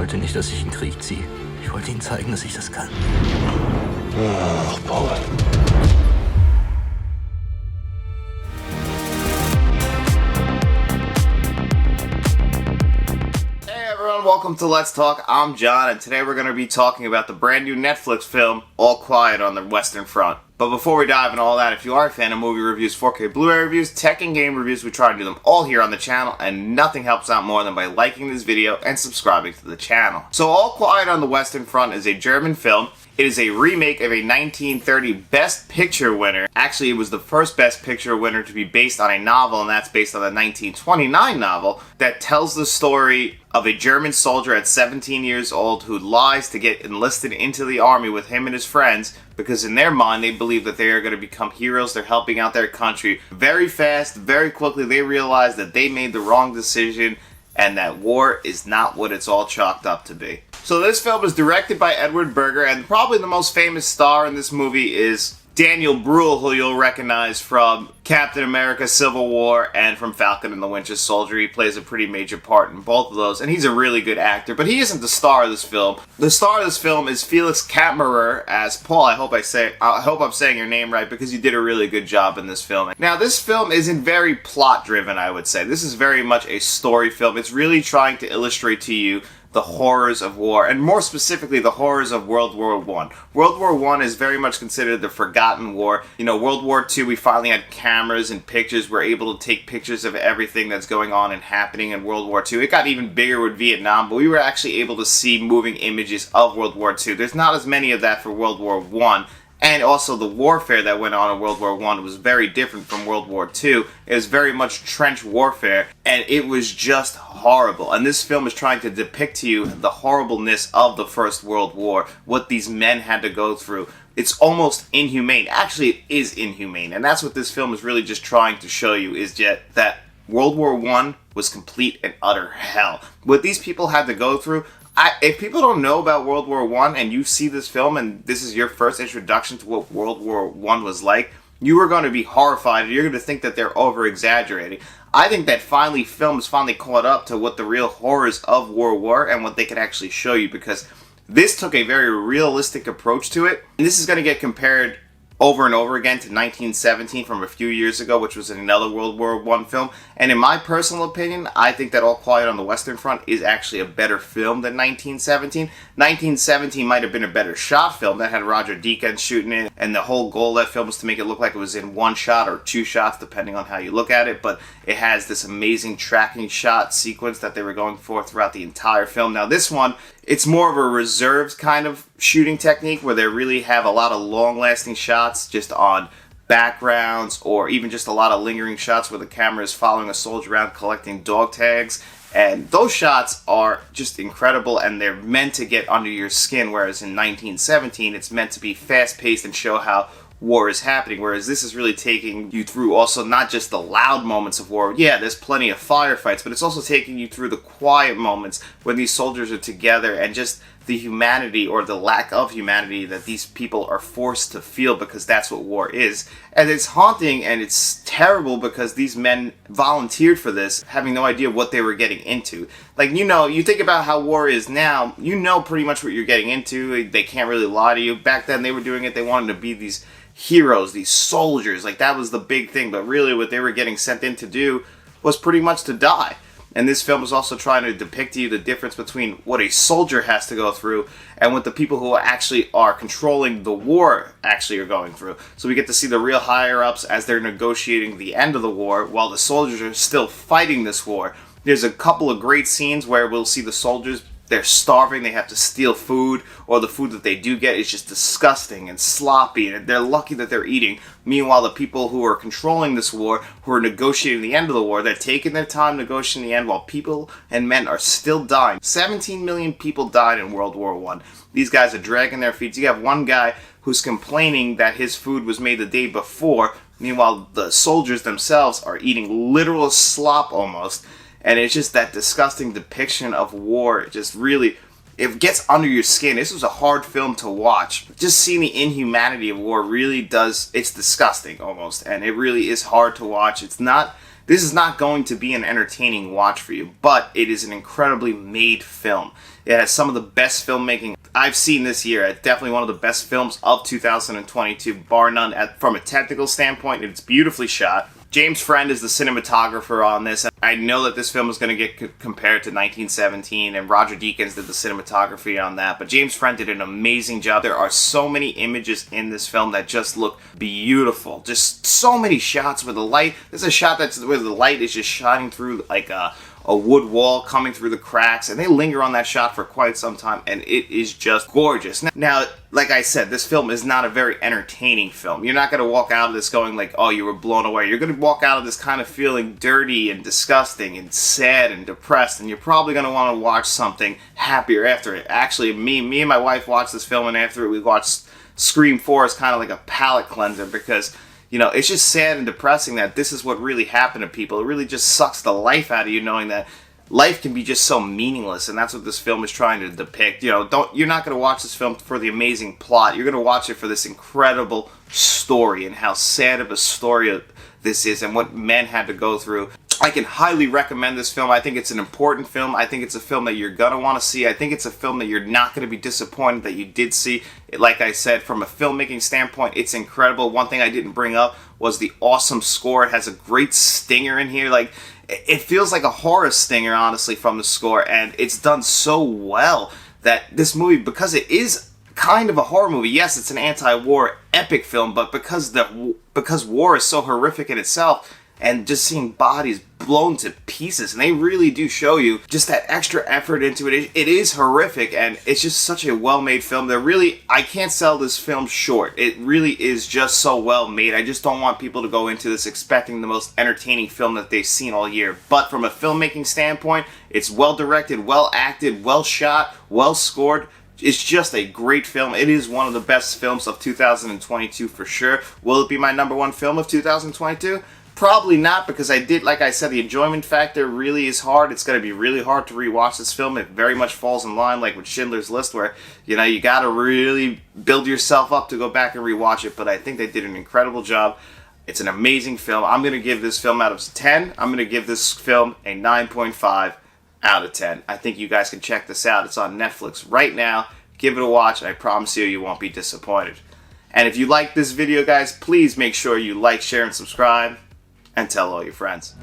wollte nicht, dass ich in den Krieg ziehe. Ich wollte ihnen zeigen, dass ich das kann. Ach, Paul. Hey everyone, welcome to Let's Talk. I'm John, and today we're going to be talking about the brand new Netflix film, All Quiet on the Western Front. But before we dive into all that, if you are a fan of movie reviews, 4K Blu-ray reviews, tech and game reviews, we try to do them all here on the channel, and nothing helps out more than by liking this video and subscribing to the channel. So All Quiet on the Western Front is a German film. It is a remake of a 1930 Best Picture winner. Actually, it was the first Best Picture winner to be based on a novel, and that's based on the 1929 novel that tells the story of a German soldier at 17 years old who lies to get enlisted into the army with him and his friends because in their mind they believe that they are going to become heroes. They're helping out their country. Very fast, very quickly, they realize that they made the wrong decision and that war is not what it's all chalked up to be. So this film is directed by Edward Berger, and probably the most famous star in this movie is Daniel Bruhl, who you'll recognize from Captain America Civil War and from Falcon and the Winter Soldier. He plays a pretty major part in both of those, and he's a really good actor, but he isn't the star of this film. The star of this film is Felix Kattmerer as Paul. I hope I'm saying your name right, because you did a really good job in this film. Now, this film isn't very plot-driven, I would say. This is very much a story film. It's really trying to illustrate to you the horrors of war, and more specifically, the horrors of World War I. World War I is very much considered the forgotten war. You know, World War II, we finally had cameras and pictures. We're able to take pictures of everything that's going on and happening in World War II. It got even bigger with Vietnam, but we were actually able to see moving images of World War II. There's not as many of that for World War I. And also the warfare that went on in World War I was very different from World War II. It was very much trench warfare, and it was just horrible. And this film is trying to depict to you the horribleness of the First World War, what these men had to go through. It's almost inhumane. Actually, it is inhumane. And that's what this film is really just trying to show you, is that World War I was complete and utter hell. What these people had to go through, if people don't know about World War I and you see this film and this is your first introduction to what World War I was like, you are going to be horrified. You're going to think that they're over-exaggerating. I think that films finally caught up to what the real horrors of war were and what they could actually show you, because this took a very realistic approach to it. And this is going to get compared over and over again to 1917 from a few years ago, which was another World War I film. And in my personal opinion, I think that All Quiet on the Western Front is actually a better film than 1917. 1917 might have been a better shot film that had Roger Deakins shooting it, and the whole goal of that film was to make it look like it was in one shot or two shots, depending on how you look at it. But it has this amazing tracking shot sequence that they were going for throughout the entire film. Now this one, it's more of a reserved kind of shooting technique where they really have a lot of long-lasting shots just on backgrounds, or even just a lot of lingering shots where the camera is following a soldier around collecting dog tags. And those shots are just incredible, and they're meant to get under your skin, whereas in 1917 it's meant to be fast-paced and show how war is happening, whereas this is really taking you through also not just the loud moments of war. Yeah, there's plenty of firefights, but it's also taking you through the quiet moments when these soldiers are together, and just the humanity or the lack of humanity that these people are forced to feel, because that's what war is. And it's haunting and it's terrible because these men volunteered for this, having no idea what they were getting into. Like, you know, you think about how war is now, you know pretty much what you're getting into. They can't really lie to you. Back then they were doing it, they wanted to be these heroes, these soldiers. Like, that was the big thing, but really what they were getting sent in to do was pretty much to die. And this film is also trying to depict to you the difference between what a soldier has to go through and what the people who actually are controlling the war actually are going through. So we get to see the real higher-ups as they're negotiating the end of the war while the soldiers are still fighting this war. There's a couple of great scenes where we'll see the soldiers, they're starving, they have to steal food, or the food that they do get is just disgusting and sloppy, and they're lucky that they're eating. Meanwhile, the people who are controlling this war, who are negotiating the end of the war, they're taking their time negotiating the end while people and men are still dying. 17 million people died in World War I. These guys are dragging their feet. You have one guy who's complaining that his food was made the day before. Meanwhile, the soldiers themselves are eating literal slop almost. And it's just that disgusting depiction of war. It just really, it gets under your skin. This was a hard film to watch. Just seeing the inhumanity of war really does, it's disgusting almost. And it really is hard to watch. It's not this is not going to be an entertaining watch for you, but it is an incredibly made film. It has some of the best filmmaking I've seen this year. It's definitely one of the best films of 2022, bar none. From a technical standpoint, it's beautifully shot. James Friend is the cinematographer on this. I know that this film is going to get compared to 1917, and Roger Deakins did the cinematography on that, but James Friend did an amazing job. There are so many images in this film that just look beautiful. Just so many shots where the light, there's a shot where the light is just shining through like a wood wall coming through the cracks, and they linger on that shot for quite some time, and it is just gorgeous. Now, like I said, this film is not a very entertaining film. You're not going to walk out of this going like, oh, you were blown away. You're going to walk out of this kind of feeling dirty and disgusting and sad and depressed, and you're probably going to want to watch something happier after it. Actually, me and my wife watched this film, and after it, we watched Scream 4 as kind of like a palate cleanser, because you know, it's just sad and depressing that this is what really happened to people. It really just sucks the life out of you knowing that life can be just so meaningless, and that's what this film is trying to depict. You know, you're not going to watch this film for the amazing plot. You're going to watch it for this incredible story and how sad of a story this is and what men had to go through. I can highly recommend this film. I think it's an important film. I think it's a film that you're going to want to see. I think it's a film that you're not going to be disappointed that you did see. Like I said, from a filmmaking standpoint, it's incredible. One thing I didn't bring up was the awesome score. It has a great stinger in here. Like, it feels like a horror stinger, honestly, from the score, and it's done so well that this movie, because it is kind of a horror movie, yes, it's an anti-war epic film, but because war is so horrific in itself, and just seeing bodies blown to pieces, and they really do show you just that extra effort into it. It is horrific, and it's just such a well-made film. I can't sell this film short. It really is just so well made. I just don't want people to go into this expecting the most entertaining film that they've seen all year. But from a filmmaking standpoint, it's well directed, well acted, well shot, well scored. It's just a great film. It is one of the best films of 2022 for sure. Will it be my number one film of 2022? Probably not, because like I said, the enjoyment factor really is hard. It's going to be really hard to rewatch this film. It very much falls in line like with Schindler's List, where, you know, you got to really build yourself up to go back and rewatch it. But I think they did an incredible job. It's an amazing film. I'm going to give this film out of 10. I'm going to give this film a 9.5 out of 10. I think you guys can check this out. It's on Netflix right now. Give it a watch, and I promise you won't be disappointed. And if you like this video, guys, please make sure you like, share, and subscribe. And tell all your friends.